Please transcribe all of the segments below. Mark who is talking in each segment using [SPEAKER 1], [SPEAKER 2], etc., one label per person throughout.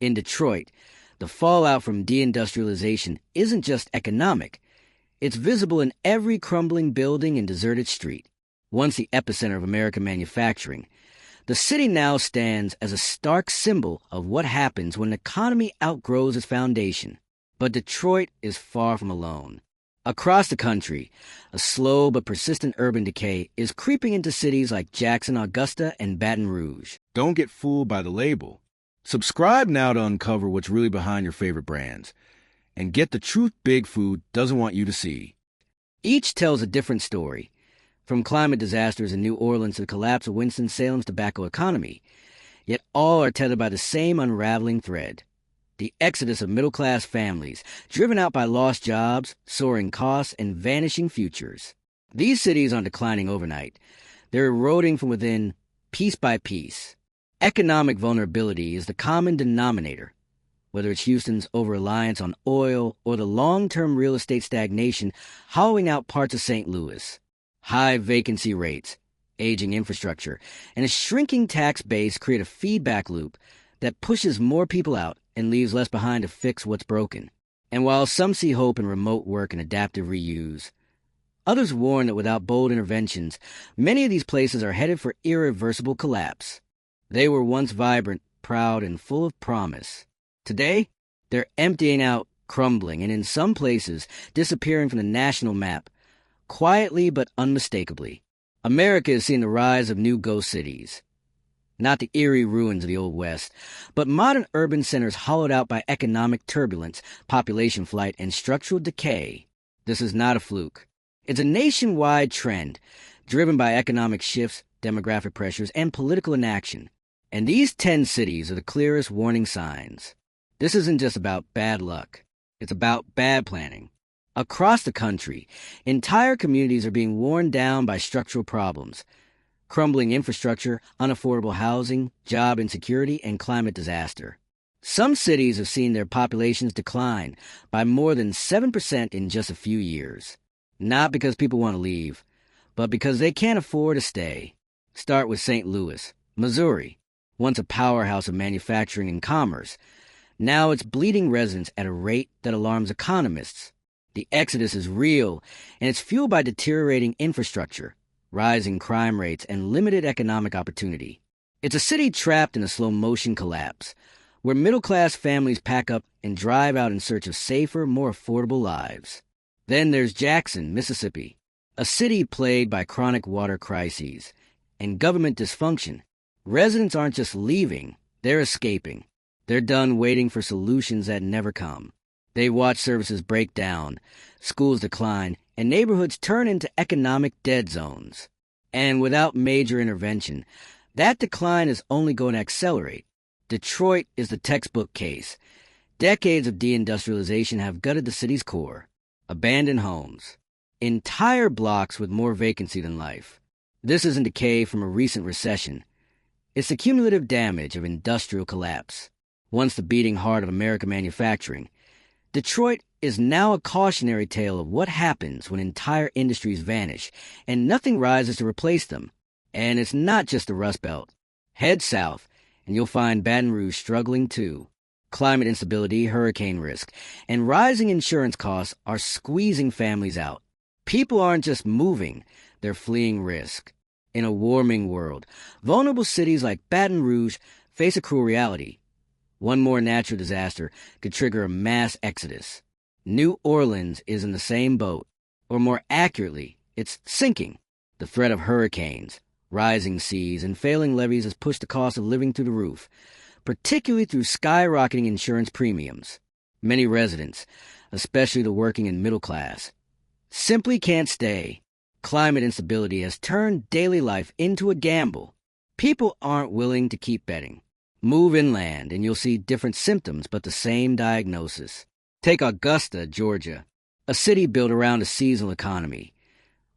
[SPEAKER 1] In Detroit, the fallout from deindustrialization isn't just economic. It's visible in every crumbling building and deserted street. Once the epicenter of American manufacturing, the city now stands as a stark symbol of what happens when an economy outgrows its foundation. But Detroit is far from alone. Across the country, a slow but persistent urban decay is creeping into cities like Jackson, Augusta, and Baton Rouge.
[SPEAKER 2] Don't get fooled by the label. Subscribe now to uncover what's really behind your favorite brands, and get the truth Big Food doesn't want you to see.
[SPEAKER 1] Each tells a different story, from climate disasters in New Orleans to the collapse of Winston-Salem's tobacco economy, yet all are tethered by the same unraveling thread: the exodus of middle-class families, driven out by lost jobs, soaring costs, and vanishing futures. These cities aren't declining overnight. They're eroding from within, piece by piece. Economic vulnerability is the common denominator, whether it's Houston's over-reliance on oil or the long-term real estate stagnation hollowing out parts of St. Louis. High vacancy rates, aging infrastructure, and a shrinking tax base create a feedback loop that pushes more people out and leaves less behind to fix what's broken. And while some see hope in remote work and adaptive reuse, others warn that without bold interventions, many of these places are headed for irreversible collapse. They were once vibrant, proud, and full of promise. Today, they're emptying out, crumbling, and in some places, disappearing from the national map, quietly but unmistakably. America is seeing the rise of new ghost cities. Not the eerie ruins of the Old West, but modern urban centers hollowed out by economic turbulence, population flight, and structural decay. This is not a fluke. It's a nationwide trend, driven by economic shifts, demographic pressures, and political inaction. And these 10 cities are the clearest warning signs. This isn't just about bad luck. It's about bad planning. Across the country, entire communities are being worn down by structural problems: crumbling infrastructure, unaffordable housing, job insecurity, and climate disaster. Some cities have seen their populations decline by more than 7% in just a few years. Not because people want to leave, but because they can't afford to stay. Start with St. Louis, Missouri, once a powerhouse of manufacturing and commerce. Now it's bleeding residents at a rate that alarms economists. The exodus is real, and it's fueled by deteriorating infrastructure, rising crime rates, and limited economic opportunity. It's a city trapped in a slow-motion collapse, where middle-class families pack up and drive out in search of safer, more affordable lives. Then there's Jackson, Mississippi, a city plagued by chronic water crises and government dysfunction. Residents aren't just leaving, they're escaping. They're done waiting for solutions that never come. They watch services break down, schools decline, and neighborhoods turn into economic dead zones. And without major intervention, that decline is only going to accelerate. Detroit is the textbook case. Decades of deindustrialization have gutted the city's core. Abandoned homes. Entire blocks with more vacancy than life. This isn't decay from a recent recession. It's the cumulative damage of industrial collapse. Once the beating heart of American manufacturing, Detroit is now a cautionary tale of what happens when entire industries vanish and nothing rises to replace them. And it's not just the Rust Belt. Head south, and you'll find Baton Rouge struggling too. Climate instability, hurricane risk, and rising insurance costs are squeezing families out. People aren't just moving, they're fleeing risk. In a warming world, vulnerable cities like Baton Rouge face a cruel reality. One more natural disaster could trigger a mass exodus. New Orleans is in the same boat, or more accurately, it's sinking. The threat of hurricanes, rising seas, and failing levees has pushed the cost of living through the roof, particularly through skyrocketing insurance premiums. Many residents, especially the working and middle class, simply can't stay. Climate instability has turned daily life into a gamble. People aren't willing to keep betting. Move inland and you'll see different symptoms but the same diagnosis. Take Augusta, Georgia, a city built around a seasonal economy,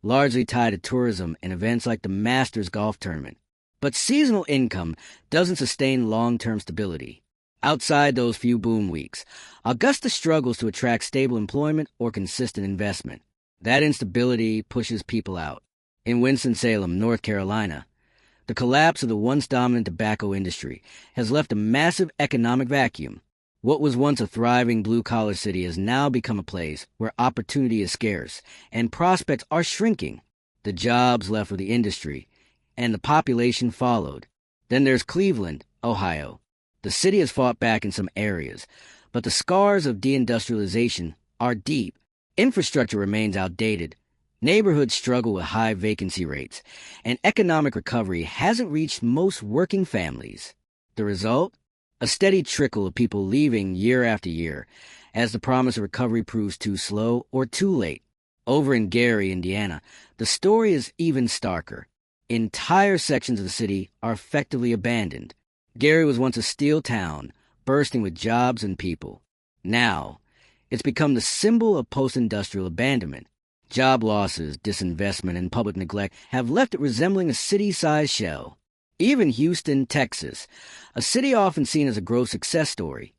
[SPEAKER 1] largely tied to tourism and events like the Masters golf tournament. But seasonal income doesn't sustain long-term stability. Outside those few boom weeks, Augusta struggles to attract stable employment or consistent investment. That instability pushes people out. In Winston-Salem, North Carolina, The collapse of the once dominant tobacco industry has left a massive economic vacuum. What was once a thriving blue-collar city has now become a place where opportunity is scarce and prospects are shrinking. The jobs left with the industry, and the population followed. Then there's Cleveland, Ohio. The city has fought back in some areas, but the scars of deindustrialization are deep. Infrastructure remains outdated. Neighborhoods struggle with high vacancy rates, and economic recovery hasn't reached most working families. The result? A steady trickle of people leaving year after year, as the promise of recovery proves too slow or too late. Over in Gary, Indiana, the story is even starker. Entire sections of the city are effectively abandoned. Gary was once a steel town, bursting with jobs and people. Now, it's become the symbol of post-industrial abandonment. Job losses, disinvestment, and public neglect have left it resembling a city-sized shell. Even Houston, Texas, a city often seen as a growth success story,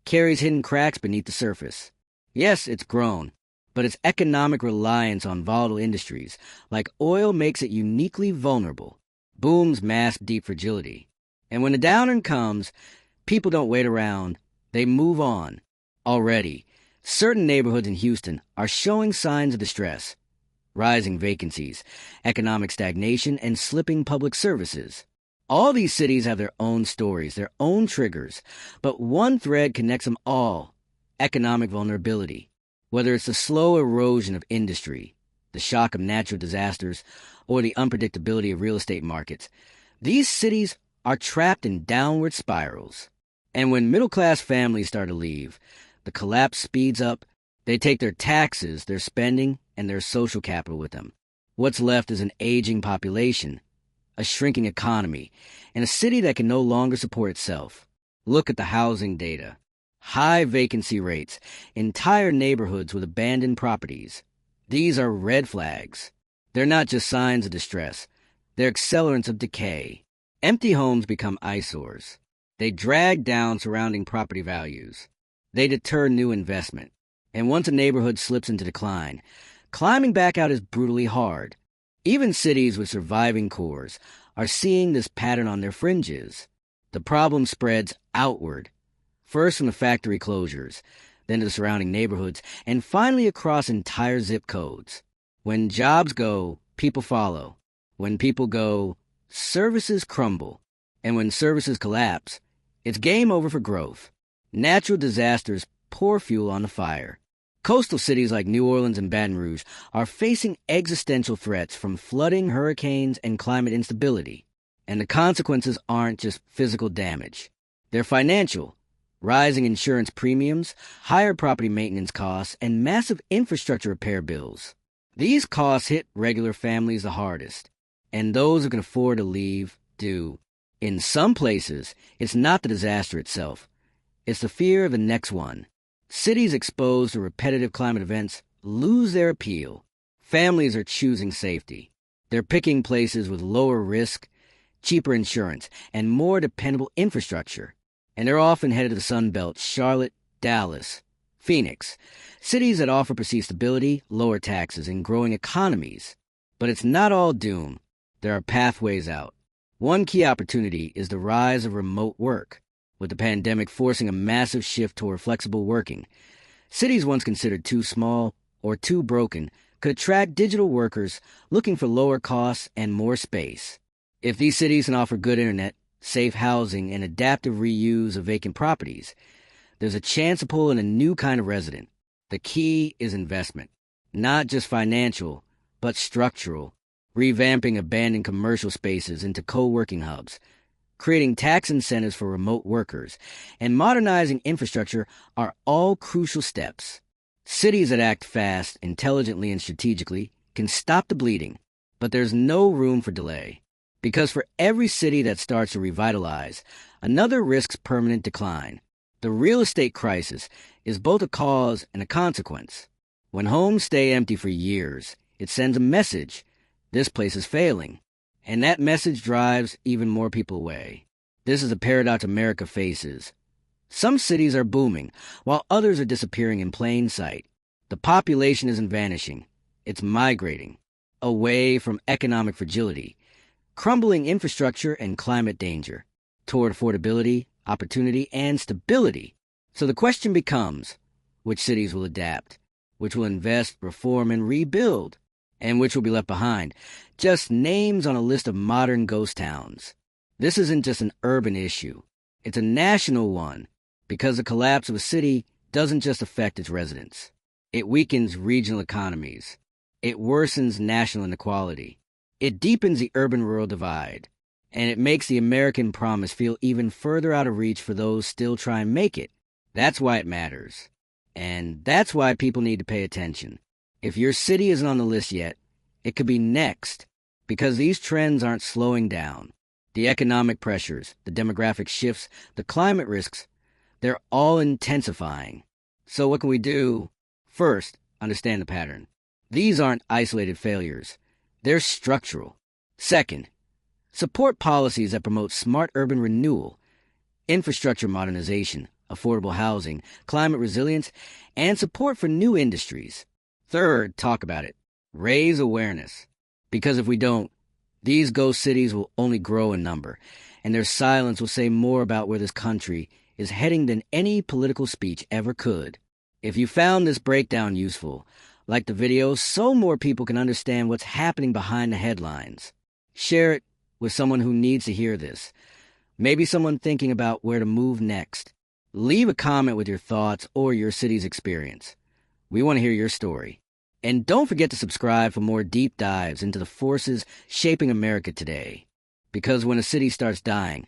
[SPEAKER 1] carries hidden cracks beneath the surface. Yes, it's grown, but its economic reliance on volatile industries like oil makes it uniquely vulnerable. Booms mask deep fragility. And when the downturn comes, people don't wait around, they move on. Already, certain neighborhoods in Houston are showing signs of distress. Rising vacancies, economic stagnation, and slipping public services. All these cities have their own stories, their own triggers, but one thread connects them all: economic vulnerability. Whether it's the slow erosion of industry, the shock of natural disasters, or the unpredictability of real estate markets, these cities are trapped in downward spirals. And when middle-class families start to leave, the collapse speeds up. They take their taxes, their spending, and their social capital with them. What's left is an aging population, a shrinking economy, and a city that can no longer support itself. Look at the housing data. High vacancy rates, entire neighborhoods with abandoned properties. These are red flags. They're not just signs of distress. They're accelerants of decay. Empty homes become eyesores. They drag down surrounding property values. They deter new investment. And once a neighborhood slips into decline, climbing back out is brutally hard. Even cities with surviving cores are seeing this pattern on their fringes. The problem spreads outward, first from the factory closures, then to the surrounding neighborhoods, and finally across entire zip codes. When jobs go, people follow. When people go, services crumble. And when services collapse, it's game over for growth. Natural disasters pour fuel on the fire. Coastal cities like New Orleans and Baton Rouge are facing existential threats from flooding, hurricanes, and climate instability. And the consequences aren't just physical damage. They're financial. Rising insurance premiums, higher property maintenance costs, and massive infrastructure repair bills. These costs hit regular families the hardest, and those who can afford to leave do. In some places, it's not the disaster itself. It's the fear of the next one. Cities exposed to repetitive climate events lose their appeal. Families are choosing safety. They're picking places with lower risk, cheaper insurance, and more dependable infrastructure. And they're often headed to the Sun Belt: Charlotte, Dallas, Phoenix, cities that offer perceived stability, lower taxes, and growing economies. But it's not all doom. There are pathways out. One key opportunity is the rise of remote work, with the pandemic forcing a massive shift toward flexible working. Cities once considered too small or too broken could attract digital workers looking for lower costs and more space. If these cities can offer good internet, safe housing, and adaptive reuse of vacant properties, there's a chance to pull in a new kind of resident. The key is investment, not just financial, but structural. Revamping abandoned commercial spaces into co-working hubs, creating tax incentives for remote workers, and modernizing infrastructure are all crucial steps. Cities that act fast, intelligently, and strategically can stop the bleeding, but there's no room for delay. Because for every city that starts to revitalize, another risks permanent decline. The real estate crisis is both a cause and a consequence. When homes stay empty for years, it sends a message: this place is failing. And that message drives even more people away. This is a paradox America faces. Some cities are booming, while others are disappearing in plain sight. The population isn't vanishing. It's migrating away from economic fragility, crumbling infrastructure and climate danger, toward affordability, opportunity, and stability. So the question becomes, which cities will adapt, which will invest, reform, and rebuild, and which will be left behind? Just names on a list of modern ghost towns. This isn't just an urban issue. It's a national one, because the collapse of a city doesn't just affect its residents. It weakens regional economies. It worsens national inequality. It deepens the urban-rural divide. And it makes the American promise feel even further out of reach for those still trying to make it. That's why it matters. And that's why people need to pay attention. If your city isn't on the list yet, it could be next, because these trends aren't slowing down. The economic pressures, the demographic shifts, the climate risks, they're all intensifying. So what can we do? First, understand the pattern. These aren't isolated failures. They're structural. Second, support policies that promote smart urban renewal, infrastructure modernization, affordable housing, climate resilience, and support for new industries. Third, talk about it. Raise awareness. Because if we don't, these ghost cities will only grow in number, and their silence will say more about where this country is heading than any political speech ever could. If you found this breakdown useful, like the video so more people can understand what's happening behind the headlines. Share it with someone who needs to hear this. Maybe someone thinking about where to move next. Leave a comment with your thoughts or your city's experience. We want to hear your story. And don't forget to subscribe for more deep dives into the forces shaping America today. Because when a city starts dying,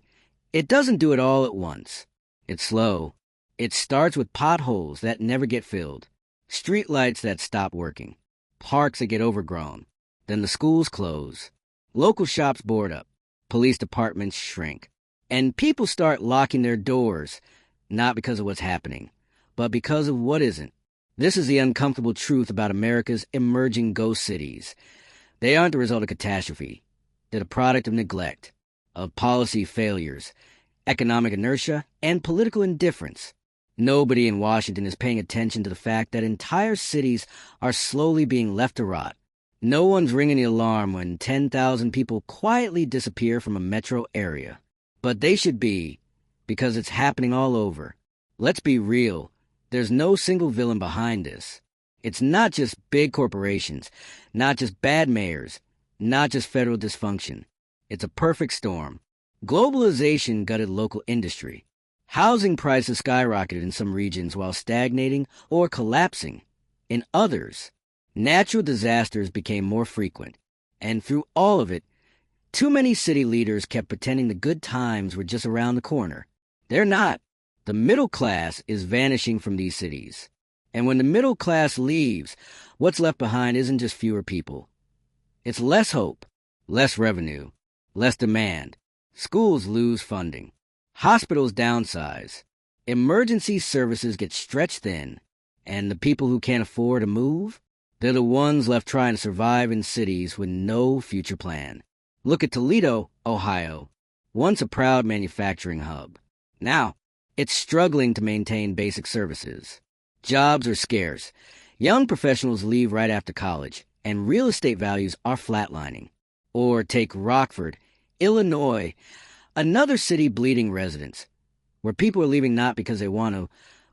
[SPEAKER 1] it doesn't do it all at once. It's slow. It starts with potholes that never get filled, streetlights that stop working, parks that get overgrown, then the schools close, local shops board up, police departments shrink, and people start locking their doors, not because of what's happening, but because of what isn't. This is the uncomfortable truth about America's emerging ghost cities. They aren't the result of catastrophe. They're the product of neglect, of policy failures, economic inertia, and political indifference. Nobody in Washington is paying attention to the fact that entire cities are slowly being left to rot. No one's ringing the alarm when 10,000 people quietly disappear from a metro area. But they should be, because it's happening all over. Let's be real. There's no single villain behind this. It's not just big corporations, not just bad mayors, not just federal dysfunction. It's a perfect storm. Globalization gutted local industry. Housing prices skyrocketed in some regions while stagnating or collapsing. In others, natural disasters became more frequent. And through all of it, too many city leaders kept pretending the good times were just around the corner. They're not. The middle class is vanishing from these cities. And when the middle class leaves, what's left behind isn't just fewer people. It's less hope, less revenue, less demand. Schools lose funding. Hospitals downsize. Emergency services get stretched thin. And the people who can't afford to move, they're the ones left trying to survive in cities with no future plan. Look at Toledo, Ohio, once a proud manufacturing hub. Now, it's struggling to maintain basic services. Jobs are scarce. Young professionals leave right after college, and real estate values are flatlining. Or take Rockford, Illinois, another city bleeding residents, where people are leaving not because they want to,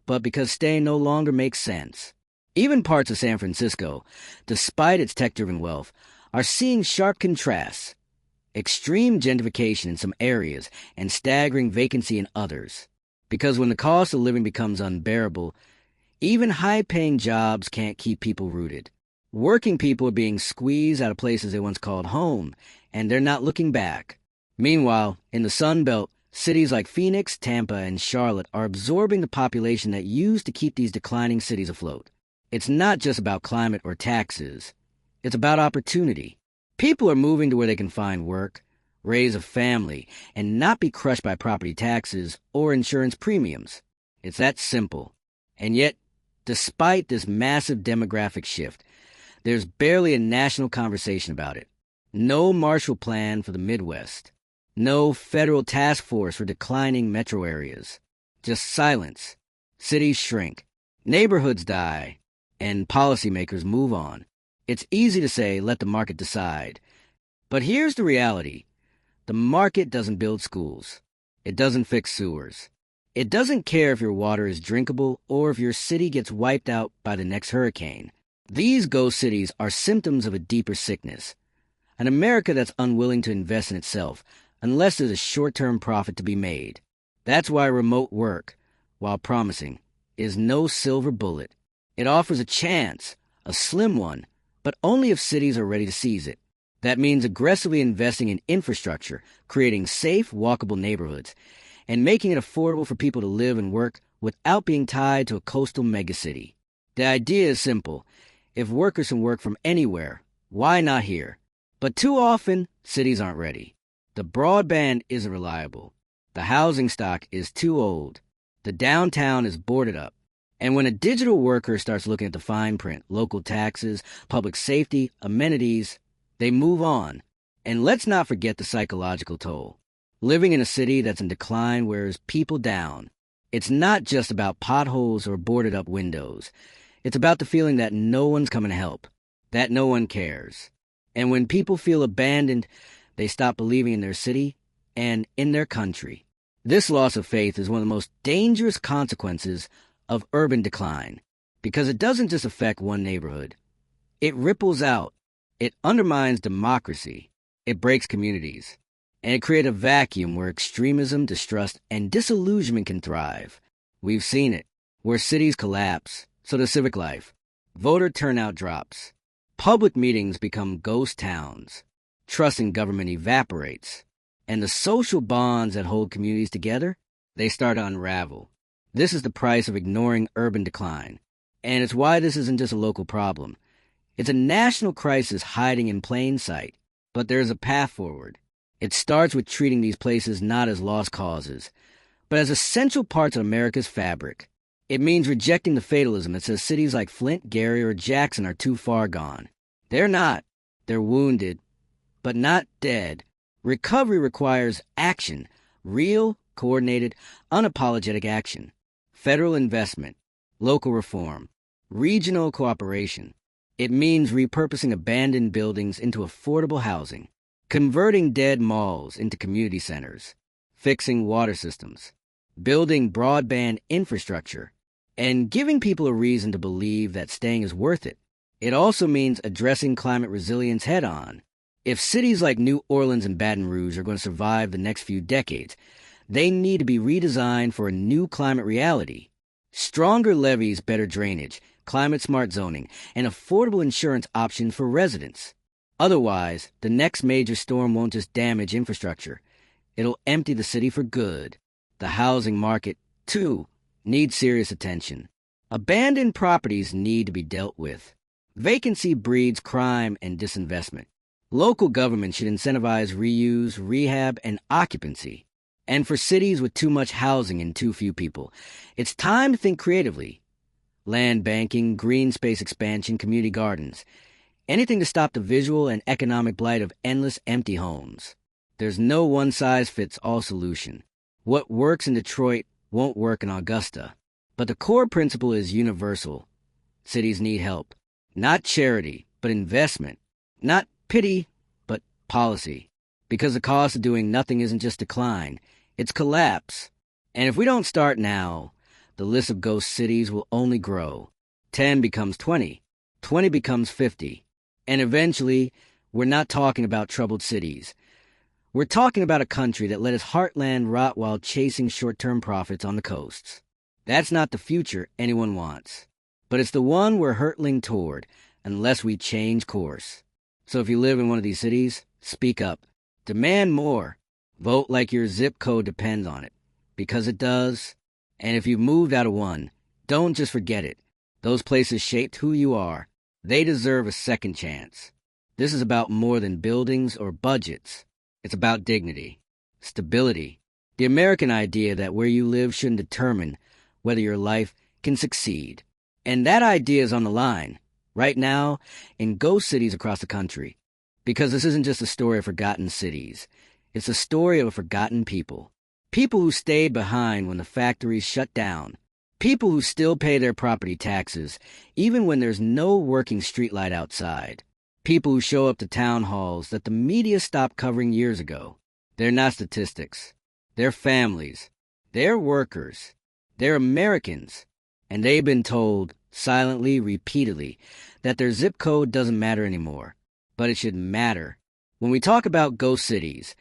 [SPEAKER 1] but because staying no longer makes sense. Even parts of San Francisco, despite its tech-driven wealth, are seeing sharp contrasts. Extreme gentrification in some areas and staggering vacancy in others. Because when the cost of living becomes unbearable, even high-paying jobs can't keep people rooted. Working people are being squeezed out of places they once called home, and they're not looking back. Meanwhile, in the Sun Belt, cities like Phoenix, Tampa, and Charlotte are absorbing the population that used to keep these declining cities afloat. It's not just about climate or taxes. It's about opportunity. People are moving to where they can find work, raise a family, and not be crushed by property taxes or insurance premiums. It's that simple. And yet, despite this massive demographic shift, there's barely a national conversation about it. No Marshall Plan for the Midwest. No federal task force for declining metro areas. Just silence. Cities shrink. Neighborhoods die. And policymakers move on. It's easy to say, let the market decide. But here's the reality. The market doesn't build schools. It doesn't fix sewers. It doesn't care if your water is drinkable or if your city gets wiped out by the next hurricane. These ghost cities are symptoms of a deeper sickness, an America that's unwilling to invest in itself unless there's a short-term profit to be made. That's why remote work, while promising, is no silver bullet. It offers a chance, a slim one, but only if cities are ready to seize it. That means aggressively investing in infrastructure, creating safe, walkable neighborhoods, and making it affordable for people to live and work without being tied to a coastal megacity. The idea is simple. If workers can work from anywhere, why not here? But too often, cities aren't ready. The broadband isn't reliable. The housing stock is too old. The downtown is boarded up. And when a digital worker starts looking at the fine print, local taxes, public safety, amenities, they move on. And let's not forget the psychological toll. Living in a city that's in decline wears people down. It's not just about potholes or boarded up windows. It's about the feeling that no one's coming to help, that no one cares. And when people feel abandoned, they stop believing in their city and in their country. This loss of faith is one of the most dangerous consequences of urban decline, because it doesn't just affect one neighborhood. It ripples out. It undermines democracy. It breaks communities. And it creates a vacuum where extremism, distrust, and disillusionment can thrive. We've seen it, where cities collapse, so does civic life. Voter turnout drops. Public meetings become ghost towns. Trust in government evaporates. And the social bonds that hold communities together, they start to unravel. This is the price of ignoring urban decline. And it's why this isn't just a local problem. It's a national crisis hiding in plain sight. But there's a path forward. It starts with treating these places not as lost causes, but as essential parts of America's fabric. It means rejecting the fatalism that says cities like Flint, Gary, or Jackson are too far gone. They're not. They're wounded, but not dead. Recovery requires action, real, coordinated, unapologetic action. Federal investment, local reform, regional cooperation. It means repurposing abandoned buildings into affordable housing, converting dead malls into community centers, fixing water systems, building broadband infrastructure, and giving people a reason to believe that staying is worth it. It also means addressing climate resilience head-on. If cities like New Orleans and Baton Rouge are going to survive the next few decades, they need to be redesigned for a new climate reality. Stronger levees, better drainage, climate-smart zoning, and affordable insurance options for residents. Otherwise, the next major storm won't just damage infrastructure. It'll empty the city for good. The housing market, too, needs serious attention. Abandoned properties need to be dealt with. Vacancy breeds crime and disinvestment. Local government should incentivize reuse, rehab, and occupancy. And for cities with too much housing and too few people, it's time to think creatively. Land banking, green space expansion, community gardens. Anything to stop the visual and economic blight of endless empty homes. There's no one-size-fits-all solution. What works in Detroit won't work in Augusta. But the core principle is universal. Cities need help. Not charity, but investment. Not pity, but policy. Because the cost of doing nothing isn't just decline, it's collapse. And if we don't start now, the list of ghost cities will only grow. 10 becomes 20. 20 becomes 50. And eventually, we're not talking about troubled cities. We're talking about a country that let its heartland rot while chasing short-term profits on the coasts. That's not the future anyone wants. But it's the one we're hurtling toward, unless we change course. So if you live in one of these cities, speak up. Demand more. Vote like your zip code depends on it. Because it does. And if you've moved out of one, don't just forget it. Those places shaped who you are. They deserve a second chance. This is about more than buildings or budgets. It's about dignity, stability, the American idea that where you live shouldn't determine whether your life can succeed. And that idea is on the line, right now, in ghost cities across the country. Because this isn't just a story of forgotten cities. It's a story of a forgotten people. People who stayed behind when the factories shut down. People who still pay their property taxes, even when there's no working streetlight outside. People who show up to town halls that the media stopped covering years ago. They're not statistics. They're families. They're workers. They're Americans. And they've been told, silently, repeatedly, that their zip code doesn't matter anymore. But it should matter. When we talk about ghost cities,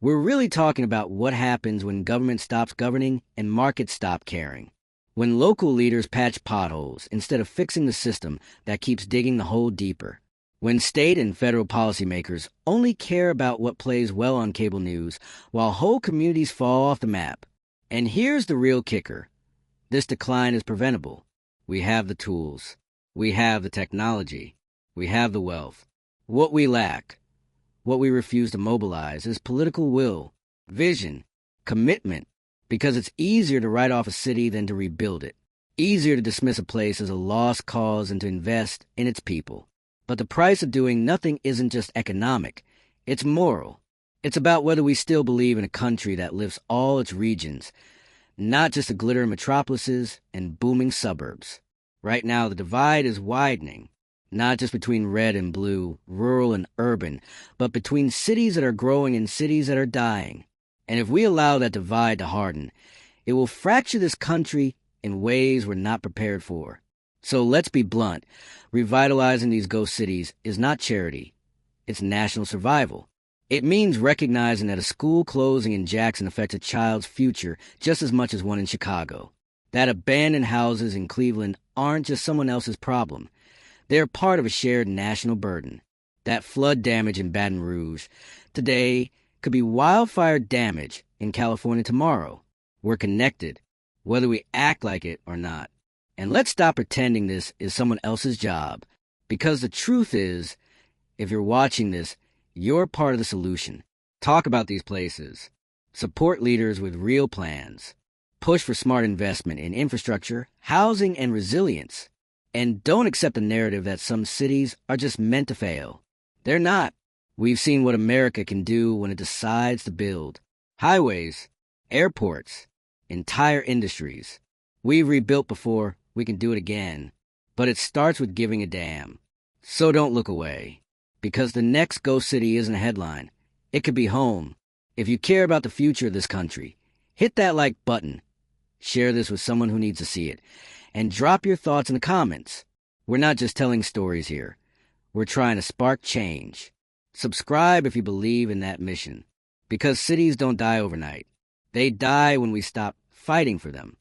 [SPEAKER 1] we're really talking about what happens when government stops governing and markets stop caring. When local leaders patch potholes instead of fixing the system that keeps digging the hole deeper. When state and federal policymakers only care about what plays well on cable news while whole communities fall off the map. And here's the real kicker. This decline is preventable. We have the tools. We have the technology. We have the wealth. What we lack, what we refuse to mobilize, is political will, vision, commitment, because it's easier to write off a city than to rebuild it. Easier to dismiss a place as a lost cause than to invest in its people. But the price of doing nothing isn't just economic. It's moral. It's about whether we still believe in a country that lifts all its regions, not just the glittering metropolises and booming suburbs. Right now, the divide is widening, not just between red and blue, rural and urban, but between cities that are growing and cities that are dying. And if we allow that divide to harden, it will fracture this country in ways we're not prepared for. So let's be blunt. Revitalizing these ghost cities is not charity. It's national survival. It means recognizing that a school closing in Jackson affects a child's future just as much as one in Chicago. That abandoned houses in Cleveland aren't just someone else's problem. They're part of a shared national burden. That flood damage in Baton Rouge today could be wildfire damage in California tomorrow. We're connected, whether we act like it or not. And let's stop pretending this is someone else's job. Because the truth is, if you're watching this, you're part of the solution. Talk about these places. Support leaders with real plans. Push for smart investment in infrastructure, housing, and resilience. And don't accept the narrative that some cities are just meant to fail. They're not. We've seen what America can do when it decides to build. Highways, airports, entire industries. We've rebuilt before, we can do it again. But it starts with giving a damn. So don't look away. Because the next ghost city isn't a headline. It could be home. If you care about the future of this country, hit that like button. Share this with someone who needs to see it. And drop your thoughts in the comments. We're not just telling stories here. We're trying to spark change. Subscribe if you believe in that mission. Because cities don't die overnight. They die when we stop fighting for them.